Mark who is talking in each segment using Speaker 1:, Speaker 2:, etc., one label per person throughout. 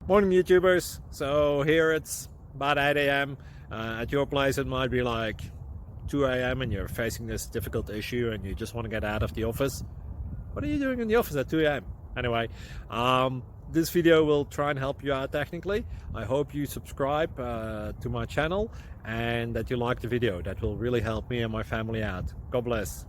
Speaker 1: Morning, YouTubers. So here it's about 8 a.m. At your place, it might be like 2 a.m. and you're facing this difficult issue and you just want to get out of the office. What are you doing in the office at 2 a.m.? Anyway, this video will try and help you out technically. I hope you subscribe to my channel and that you like the video. That will really help me and my family out. God bless.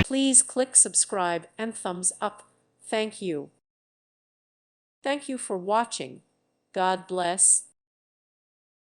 Speaker 2: Please click subscribe and thumbs up. Thank you. Thank you for watching. God bless.